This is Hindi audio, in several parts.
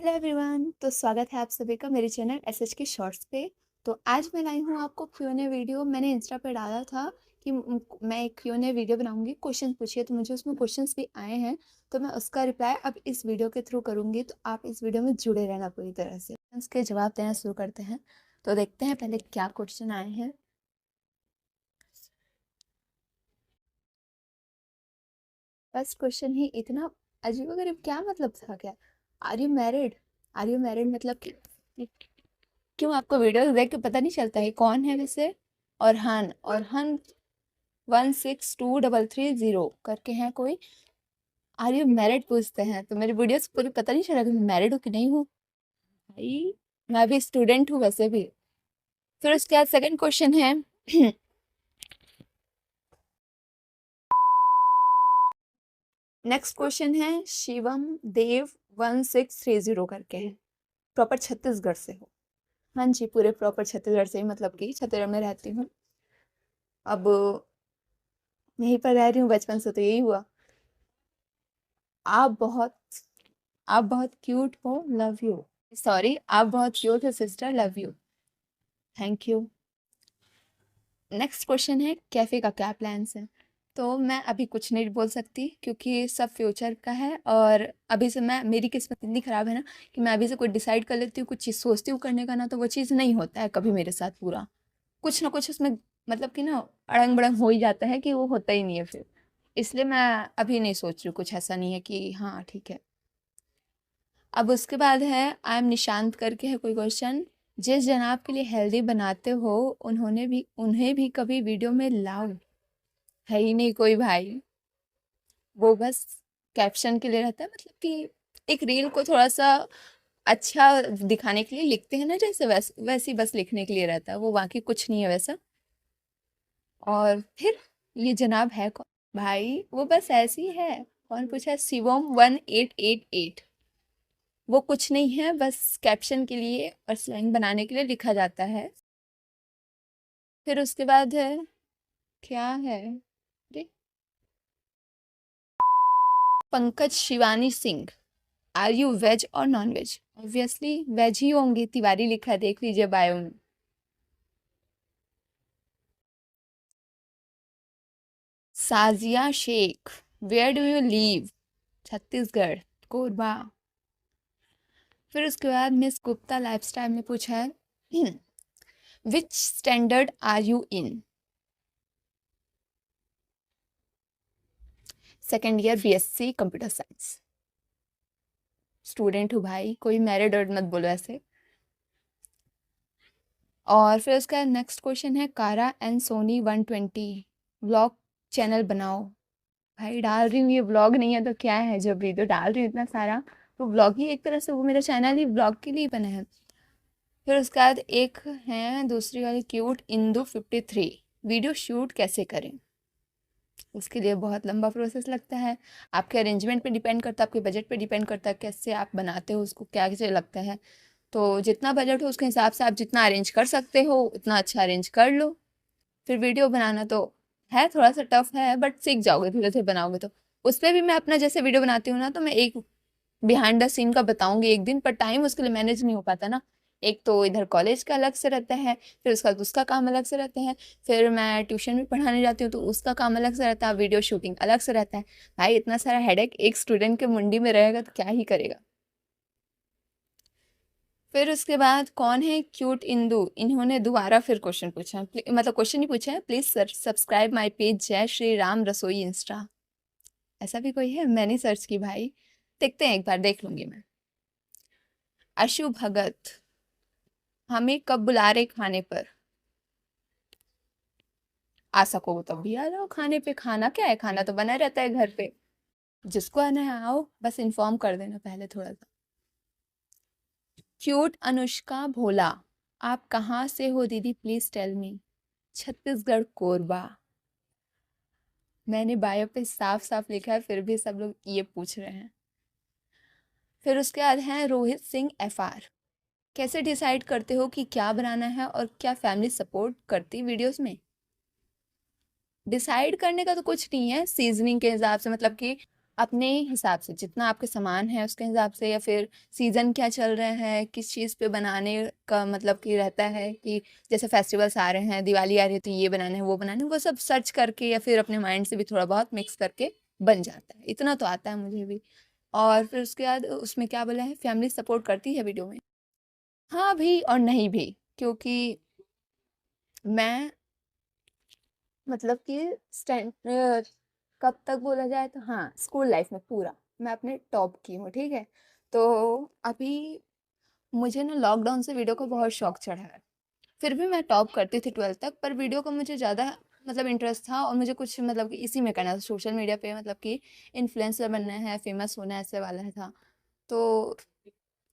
हेलो एवरीवन, तो स्वागत है आप सभी का मेरे चैनल एसएच के शॉर्ट्स पे। तो आज मैं लाई हूँ आपको क्यूएनए वीडियो। मैंने इंस्टा पे डाला था कि मैं एक क्यूएनए वीडियो बनाऊंगी, क्वेश्चन पूछिए। तो मुझे उसमें क्वेश्चंस भी आए हैं, तो मैं उसका रिप्लाई अब इस वीडियो के थ्रू करूंगी। तो आप इस वीडियो में जुड़े रहना पूरी तरह से। उसके जवाब देना शुरू करते हैं। तो देखते हैं पहले क्या क्वेश्चन आए हैं। फर्स्ट क्वेश्चन ही इतना अजीबोगरीब, क्या मतलब था क्या? Are you married? Are you married मतलब कि क्यों आपको वीडियोस देख के पता नहीं चलता है कौन है वैसे? और हन 162330 करके हैं कोई। आर यू मैरिड पूछते हैं, तो मेरी वीडियोस पूरी पता नहीं चला कि मैं मैरिड हूँ कि नहीं हूँ। भाई मैं भी स्टूडेंट हूँ वैसे भी। फिर उसके बाद सेकंड क्वेश्चन है। नेक्स्ट क्वेश्चन है शिवम देव 1630 करके है। प्रॉपर छत्तीसगढ़ से हो? हाँ जी, पूरे प्रॉपर छत्तीसगढ़ से ही, मतलब कि छत्तीसगढ़ में रहती हूँ। अब यहीं पर रह रही हूँ, बचपन से तो यही हुआ। आप बहुत आप बहुत क्यूट हो, लव यू। सॉरी, आप बहुत क्यूट हो sister, love you. Thank you. Next question है कैफे का क्या प्लान्स है? तो मैं अभी कुछ नहीं बोल सकती क्योंकि सब फ्यूचर का है। और अभी से मेरी किस्मत इतनी ख़राब है ना कि मैं अभी से कोई डिसाइड कर लेती हूँ, कुछ चीज़ सोचती हूँ करने का ना, तो वो चीज़ नहीं होता है कभी मेरे साथ पूरा। कुछ ना कुछ उसमें, मतलब कि ना, अड़ंग बड़ंग हो ही जाता है कि वो होता ही नहीं है फिर। इसलिए मैं अभी नहीं सोच रही हूँ, कुछ ऐसा नहीं है कि हाँ ठीक है। अब उसके बाद है आई एम निशांत करके है कोई क्वेश्चन। जिस जनाब के लिए हेल्दी बनाते हो उन्हें भी कभी वीडियो में लाओ। है ही नहीं कोई भाई। वो बस कैप्शन के लिए रहता है, मतलब कि एक रील को थोड़ा सा अच्छा दिखाने के लिए लिखते हैं ना, जैसे वैसे ही बस लिखने के लिए रहता है वो, बाकी कुछ नहीं है वैसा। और फिर ये जनाब है कौन? भाई वो बस ऐसी ही है। कौन पूछा? शिवम 1888। वो कुछ नहीं है, बस कैप्शन के लिए और स्लैंग बनाने के लिए लिखा जाता है। फिर उसके बाद है, क्या है? अरे, Pankaj Shivani Singh. Are you veg और नॉन वेज? ऑब्वियसली वेज ही होंगी, तिवारी लिखा है, देख लीजिए बायो में। Sajiya Shaikh. Where do you live? Chhattisgarh, Korba. फिर उसके बाद मिस गुप्ता लाइफस्टाइल में पूछा है which standard are you in? Second year BSc computer science. Student हूँ भाई, कोई मैरिड और मत बोलो ऐसे। और फिर उसका नेक्स्ट क्वेश्चन है कारा एंड सोनी 120 व्लॉग चैनल बनाओ। भाई डाल रही हूँ, ये व्लॉग नहीं है तो क्या है? जब वीडियो डाल रही हूँ इतना सारा, तो व्लॉग ही एक तरह से, वो मेरा चैनल ही व्लॉग के लिए बना है। फिर उसके बाद एक है दूसरी वाली क्यूट इंदू 53, वीडियो शूट कैसे करें? उसके लिए बहुत लंबा प्रोसेस लगता है। आपके अरेंजमेंट पे डिपेंड करता है, आपके बजट पे डिपेंड करता है, कैसे आप बनाते हो उसको, क्या कैसे लगता है। तो जितना बजट हो उसके हिसाब से आप जितना अरेंज कर सकते हो उतना अच्छा अरेंज कर लो। फिर वीडियो बनाना तो है, थोड़ा सा टफ है, बट सीख जाओगे धीरे धीरे बनाओगे तो। उस पर भी मैं अपना जैसे वीडियो बनाती हूँ ना, तो मैं एक बिहाइंड द सीन का बताऊंगी एक दिन, पर टाइम उसके लिए मैनेज नहीं हो पाता ना। एक तो इधर कॉलेज का अलग से रहता है, फिर उसका काम अलग से रहता है, फिर मैं ट्यूशन भी पढ़ाने जाती हूँ तो उसका काम अलग से रहता है, वीडियो शूटिंग अलग से रहता है। भाई इतना सारा हेडेक एक स्टूडेंट के मुंडी में रहेगा तो क्या ही करेगा। फिर उसके बाद कौन है क्यूट इंदू? इन्होंने दोबारा फिर क्वेश्चन पूछा है, मतलब क्वेश्चन ही पूछा है, please sir subscribe my page जय श्री राम रसोई इंस्टा। ऐसा भी कोई है? मैंने सर्च की भाई, देखते हैं, एक बार देख लूंगी मैं। अशु भगत, हमें कब बुला रहे खाने पर? आ सको तब भी आ जाओ खाने पे, खाना क्या है, खाना तो बना रहता है घर पे। जिसको आना है आओ, बस इन्फॉर्म कर देना पहले थोड़ा सा। क्यूट अनुष्का भोला, आप कहाँ से हो दीदी, please tell me. Chhattisgarh, Korba. मैंने बायो पे साफ साफ लिखा है, फिर भी सब लोग ये पूछ रहे हैं। फिर उसके बाद है रोहित सिंह एफआर, कैसे डिसाइड करते हो कि क्या बनाना है और क्या फैमिली सपोर्ट करती वीडियोस में? डिसाइड करने का तो कुछ नहीं है, सीजनिंग के हिसाब से, मतलब कि अपने हिसाब से जितना आपके सामान है उसके हिसाब से, या फिर सीज़न क्या चल रहा है, किस चीज़ पे बनाने का मतलब कि रहता है कि जैसे फेस्टिवल्स आ रहे हैं, दिवाली आ रही है तो ये बनाना है, वो बनाना है, वो सब सर्च करके या फिर अपने माइंड से भी थोड़ा बहुत मिक्स करके बन जाता है। इतना तो आता है मुझे भी। और फिर उसके बाद उसमें क्या बोला है, फैमिली सपोर्ट करती है वीडियो में? हाँ भी और नहीं भी, क्योंकि मैं मतलब कि कब तक बोला जाए तो हाँ, स्कूल लाइफ में पूरा मैं अपने टॉप की हूँ, ठीक है। तो अभी मुझे ना लॉकडाउन से वीडियो का बहुत शौक चढ़ा है। फिर भी मैं टॉप करती थी 12th तक, पर वीडियो का मुझे ज़्यादा मतलब इंटरेस्ट था, और मुझे कुछ मतलब कि इसी में करना था, सोशल मीडिया पे मतलब कि इन्फ्लुएंसर बनना है, फेमस होना है, ऐसे वाला था। तो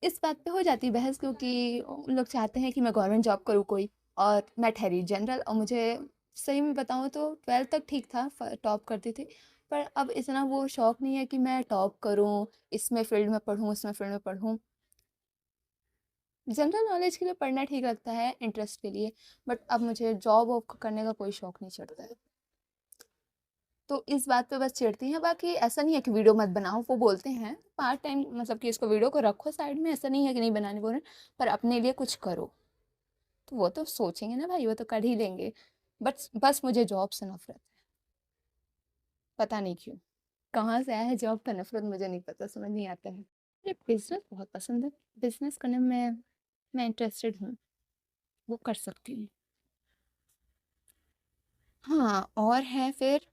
इस बात पे हो जाती है बहस, क्योंकि उन लोग चाहते हैं कि मैं गवर्नमेंट जॉब करूँ कोई, और मैं ठहरी जनरल, और मुझे सही में बताऊँ तो 12th तक ठीक था, टॉप करती थी। पर अब इतना वो शौक नहीं है कि मैं टॉप करूँ, इसमें फील्ड में पढ़ूँ, उसमें फील्ड में पढ़ूँ। जनरल नॉलेज के लिए पढ़ना ठीक लगता है, इंटरेस्ट के लिए। बट अब मुझे जॉब वॉब करने का कोई शौक नहीं चढ़ता है। तो इस बात पे बस चिढ़ती हैं, बाकी ऐसा नहीं है कि वीडियो मत बनाओ, वो बोलते हैं पार्ट टाइम मतलब कि इसको वीडियो को रखो साइड में, ऐसा नहीं है कि नहीं बनाने बोल रहे हैं, पर अपने लिए कुछ करो। तो वो तो सोचेंगे ना भाई, वो तो कर ही लेंगे। बट बस मुझे जॉब से नफरत है, पता नहीं क्यों। कहाँ से आया है जॉब का नफरत, मुझे नहीं पता, समझ नहीं आता है। मुझे बिजनेस बहुत पसंद है, बिजनेस करने में मैं इंटरेस्टेड हूँ, वो कर सकती हूँ। हाँ, और है फिर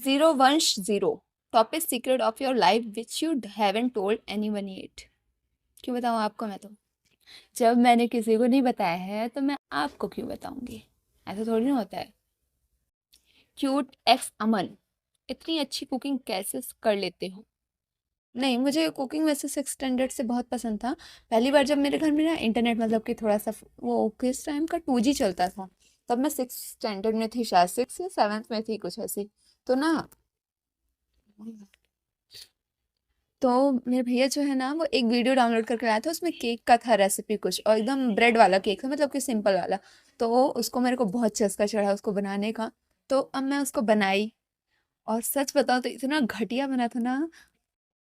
010, topic secret of your life which you haven't told anyone yet. क्यों बताऊँ आपको मैं? तो जब मैंने किसी को नहीं बताया है तो मैं आपको क्यों बताऊंगी? ऐसा थोड़ी ना होता है। क्यूट एक्स अमन, इतनी अच्छी कुकिंग कैसे कर लेते हो? नहीं, मुझे कुकिंग वैसे 6 स्टैंडर्ड से बहुत पसंद था। पहली बार जब मेरे घर में ना इंटरनेट मतलब कि थोड़ा सा वो किस टाइम का 2G चलता था, तब मैं 6 स्टैंडर्ड में थी, शायद 6 या 7th में थी, कुछ ऐसी। तो ना, तो मेरे भैया जो है ना, वो एक वीडियो डाउनलोड करके लाया था, उसमें केक का था रेसिपी कुछ, और एकदम ब्रेड वाला केक था, मतलब कि सिंपल वाला। तो उसको मेरे को बहुत चस्का चढ़ा उसको बनाने का। तो अब मैं उसको बनाई, और सच बताऊँ तो इतना घटिया बना था ना।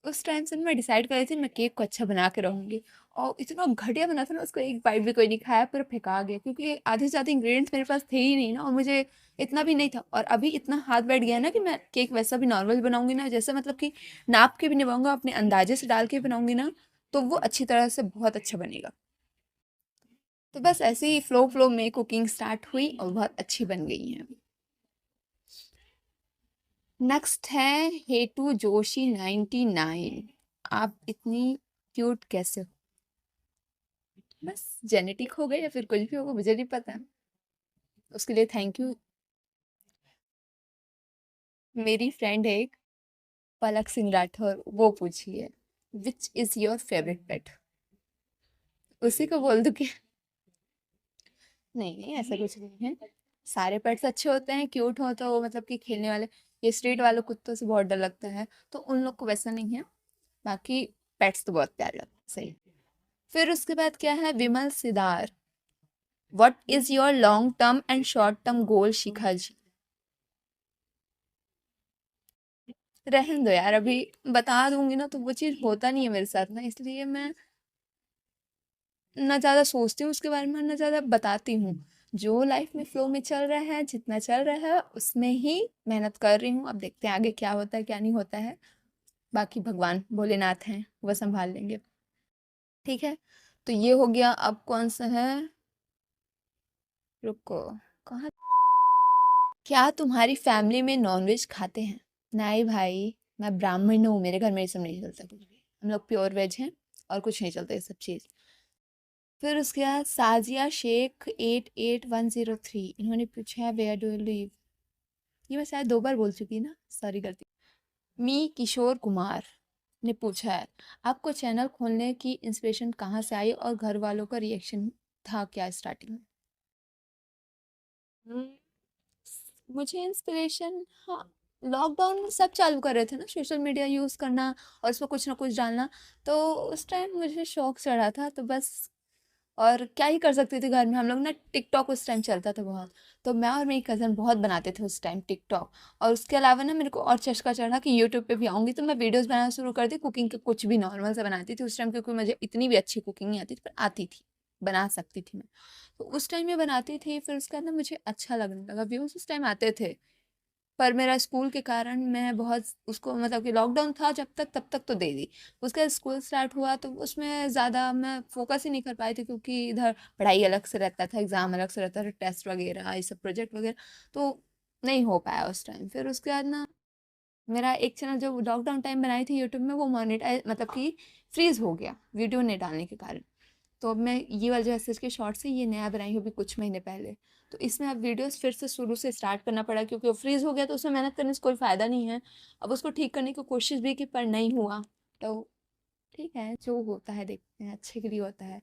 उस टाइम से मैं डिसाइड कर रही थी मैं केक को अच्छा बना के रहूंगी। और इतना घटिया बना था ना, उसको एक बाइट भी कोई नहीं खाया, पूरा फेंका गया, क्योंकि आधे से ज़्यादा इंग्रेडिएंट्स मेरे पास थे ही नहीं ना, और मुझे इतना भी नहीं था। और अभी इतना हाथ बैठ गया है ना कि मैं केक वैसा भी नॉर्मल बनाऊंगी ना, जैसे मतलब कि नाप के भी नहीं बनाऊंगा, अपने अंदाजे से डाल के बनाऊंगी ना, तो वो अच्छी तरह से बहुत अच्छा बनेगा। तो बस ऐसे ही फ्लो फ्लो में कुकिंग स्टार्ट हुई और बहुत अच्छी बन गई है अभी। नेक्स्ट है हेटू जोशी 99, आप इतनी क्यूट कैसे हो? बस जेनेटिक हो गई या फिर कुछ भी होगा, मुझे नहीं पता। उसके लिए थैंक यू। मेरी फ्रेंड है एक, पलक सिंह राठौर, वो पूछी है which is your favourite pet, उसी को बोल दूं क्या? नहीं नहीं, ऐसा कुछ नहीं है। सारे पेट्स अच्छे होते हैं, क्यूट हो तो मतलब कि खेलने वाले। ये स्ट्रीट वाले कुत्तों से बहुत डर लगता है, तो उन लोग को वैसा नहीं है। बाकी पेट्स तो बहुत प्यारे लगते हैं, सही। फिर उसके बाद क्या है, Vimal Sidar, what is your long term and short term goal Shikha ji? रहने दो यार, अभी बता दूंगी ना तो वो चीज़ होता नहीं है मेरे साथ ना, इसलिए मैं ना ज़्यादा सोचती हूँ उसके बारे में, ना ज़्यादा बताती हूँ। जो लाइफ में फ्लो में चल रहा है, जितना चल रहा है उसमें ही मेहनत कर रही हूँ। अब देखते हैं आगे क्या होता है क्या नहीं होता है। बाकी भगवान भोलेनाथ हैं, वो संभाल लेंगे। ठीक है, तो ये हो गया। अब कौन सा है, रुको, कहाँ? क्या तुम्हारी फैमिली में नॉनवेज खाते हैं? नहीं भाई, मैं ब्राह्मण हूँ, मेरे घर में ये सब नहीं चलता कुछ भी। हम लोग प्योर वेज हैं, और कुछ नहीं चलता ये सब चीज़। फिर उसके बाद साजिया शेख 88103, इन्होंने पूछा है वेयर डू यू लिव। ये मैं शायद 2 बार बोल चुकी ना, सॉरी गलती। मी किशोर कुमार ने पूछा है आपको चैनल खोलने की इंस्पिरेशन कहाँ से आई, और घर वालों का रिएक्शन था क्या स्टार्टिंग में? मुझे इंस्पिरेशन, हाँ, लॉकडाउन में सब चालू कर रहे थे ना सोशल मीडिया यूज़ करना, और उसमें कुछ ना कुछ डालना। तो उस टाइम मुझे शौक चढ़ा था, तो बस और क्या ही कर सकते थे घर में हम लोग ना। टिकटॉक उस टाइम चलता था बहुत, तो मैं और मेरी कज़न बहुत बनाते थे उस टाइम टिकटॉक। और उसके अलावा ना मेरे को और चस्का चढ़ा कि यूट्यूब पे भी आऊँगी, तो मैं वीडियोज़ बनाना शुरू कर दी कुकिंग के, कुछ भी नॉर्मल सा बनाती थी उस टाइम, क्योंकि मुझे इतनी भी अच्छी कुकिंग नहीं आती थी, पर आती थी, बना सकती थी मैं। तो उस टाइम में बनाती थी, फिर उसके बाद ना मुझे अच्छा लगने लगा, व्यूज़ उस टाइम आते थे। पर मेरा स्कूल के कारण मैं बहुत उसको, मतलब कि लॉकडाउन था जब तक, तब तक तो दे दी। उसके बाद स्कूल स्टार्ट हुआ तो उसमें ज़्यादा मैं फ़ोकस ही नहीं कर पाई थी, क्योंकि इधर पढ़ाई अलग से रहता था, एग्ज़ाम अलग से रहता था, टेस्ट वगैरह ये सब प्रोजेक्ट वगैरह, तो नहीं हो पाया उस टाइम। फिर उसके बाद ना मेरा एक चैनल जो लॉकडाउन टाइम बनाई थी यूट्यूब में, वो मोनेटाइज मतलब कि फ्रीज़ हो गया वीडियो नहीं डालने के कारण। तो अब मैं ये वाला जो एसएस के शॉर्ट्स है ये नया बनाई हूँ अभी कुछ महीने पहले। तो इसमें अब वीडियोस फिर से शुरू से स्टार्ट करना पड़ा, क्योंकि वो फ्रीज हो गया, तो उसमें मेहनत करने से कोई फ़ायदा नहीं है। अब उसको ठीक करने की कोशिश भी की, पर नहीं हुआ। तो ठीक है, जो होता है देखते हैं, अच्छे के लिए होता है।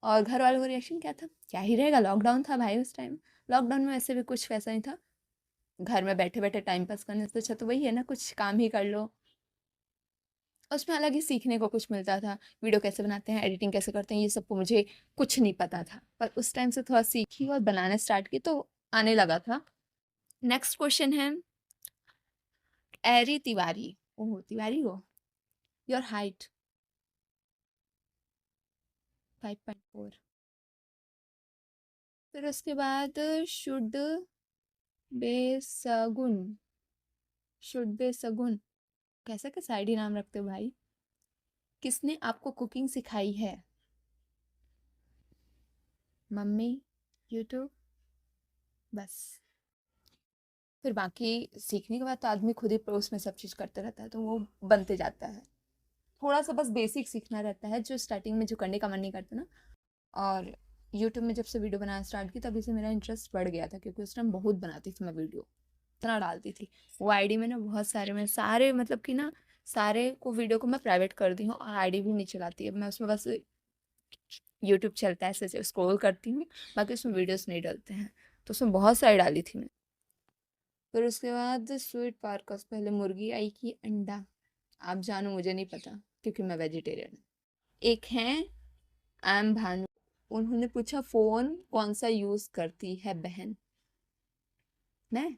और घर वालों का रिएक्शन क्या था? क्या ही रहेगा, लॉकडाउन था भाई उस टाइम। लॉकडाउन में वैसे भी कुछ वैसा नहीं था, घर में बैठे बैठे टाइम पास करने से अच्छा तो वही है ना, कुछ काम ही कर लो। उसमें अलग ही सीखने को कुछ मिलता था, वीडियो कैसे बनाते हैं, एडिटिंग कैसे करते हैं, ये सब को मुझे कुछ नहीं पता था, पर उस टाइम से थोड़ा सीखी और बनाना स्टार्ट की तो आने लगा था। नेक्स्ट क्वेश्चन है, एरी तिवारी, ओह तिवारी हो, योर हाइट 5.4। फिर उसके बाद शुद्ध बेसगुन, शुद्ध बेसगुन, कैसा कैसा आईडी नाम रखते हो भाई। किसने आपको कुकिंग सिखाई है? मम्मी, यूट्यूब, बस। फिर बाकी सीखने के बाद तो आदमी खुद ही पड़ोस में सब चीज़ करते रहता है, तो वो बनते जाता है। थोड़ा सा बस बेसिक सीखना रहता है, जो स्टार्टिंग में जो करने का मन नहीं करता ना। और यूट्यूब में जब से वीडियो बनाना स्टार्ट की तभी से मेरा इंटरेस्ट बढ़ गया था, क्योंकि उस टाइम बहुत बनाती थी मैं वीडियो, इतना डालती थी। वो आईडी में ना बहुत सारे, मैं सारे मतलब कि ना सारे को वीडियो को मैं प्राइवेट कर दी हूँ, और आईडी भी नहीं चलाती अब मैं उसमें, बस यूट्यूब चलता है ऐसे स्क्रॉल करती हूँ, बाकी उसमें वीडियोस नहीं डलते हैं। तो उसमें बहुत सारी डाली थी मैं। फिर उसके बाद स्वीट पार्कस, पहले मुर्गी आई कि अंडा, आप जानो मुझे नहीं पता, क्योंकि मैं वेजिटेरियन हूँ। एक हैं एम भानु, उन्होंने पूछा फ़ोन कौन सा यूज़ करती है बहन। मैं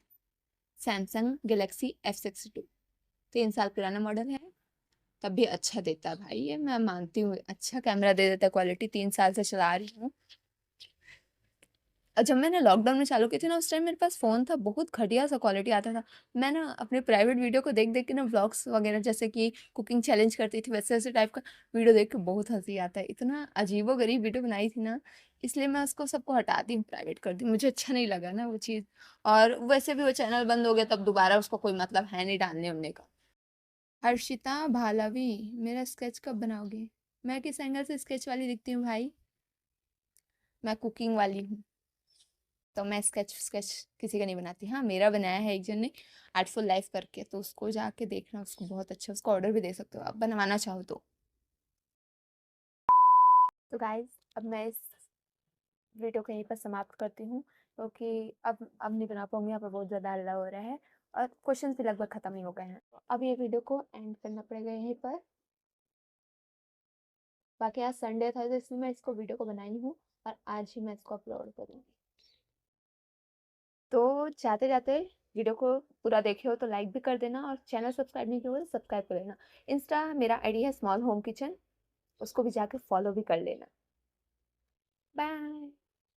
सैमसंग गैलेक्सी F62, 3 साल पुराना मॉडल है, तब भी अच्छा देता है भाई, ये मैं मानती हूँ, अच्छा कैमरा दे देता है, क्वालिटी 3 साल से चला रही हूँ। जब मैंने लॉकडाउन में चालू की थी ना, उस टाइम मेरे पास फ़ोन था, बहुत घटिया सा क्वालिटी आता था। मैं ना अपने प्राइवेट वीडियो को देख देख के ना, व्लॉग्स वगैरह जैसे कि कुकिंग चैलेंज करती थी, वैसे वैसे टाइप का वीडियो देख के बहुत हंसी आता है, इतना अजीबो गरीब वीडियो बनाई थी ना, इसलिए मैं उसको सबको हटा दी, प्राइवेट कर दी, मुझे अच्छा नहीं लगा ना वो चीज़। और वैसे भी वो चैनल बंद हो गया, तब दोबारा उसको कोई मतलब है नहीं डालने उनने का। हर्षिता भालावी, मेरा स्केच कब बनाओगे? मैं किस एंगल से स्केच वाली दिखती हूँ भाई? मैं कुकिंग वाली हूँ, तो मैं स्केच स्केच किसी का नहीं बनाती। हाँ, मेरा बनाया है एक जन ने, आर्टफुल लाइफ करके, तो उसको जाके देखना, उसको बहुत अच्छा, उसको ऑर्डर भी दे सकते हो आप बनवाना चाहो तो। तो गाइज, अब मैं इस वीडियो को यहीं पर समाप्त करती हूँ, क्योंकि अब नहीं बना पाऊंगी, यहाँ पर बहुत ज़्यादा हल्ला हो रहा है, और क्वेश्चन भी लगभग ख़त्म ही हो गए हैं। अब ये वीडियो को एंड करना पड़ेगा यहीं पर। बाकी आज संडे था, तो इसलिए मैं इसको वीडियो को बनाई हूँ, और आज ही मैं इसको अपलोड करूँगी। तो जाते जाते वीडियो को पूरा देखे हो तो लाइक भी कर देना, और चैनल सब्सक्राइब नहीं किया हो तो सब्सक्राइब कर लेना। इंस्टा मेरा आईडी है स्मॉल होम किचन, उसको भी जाके फॉलो भी कर लेना। बाय।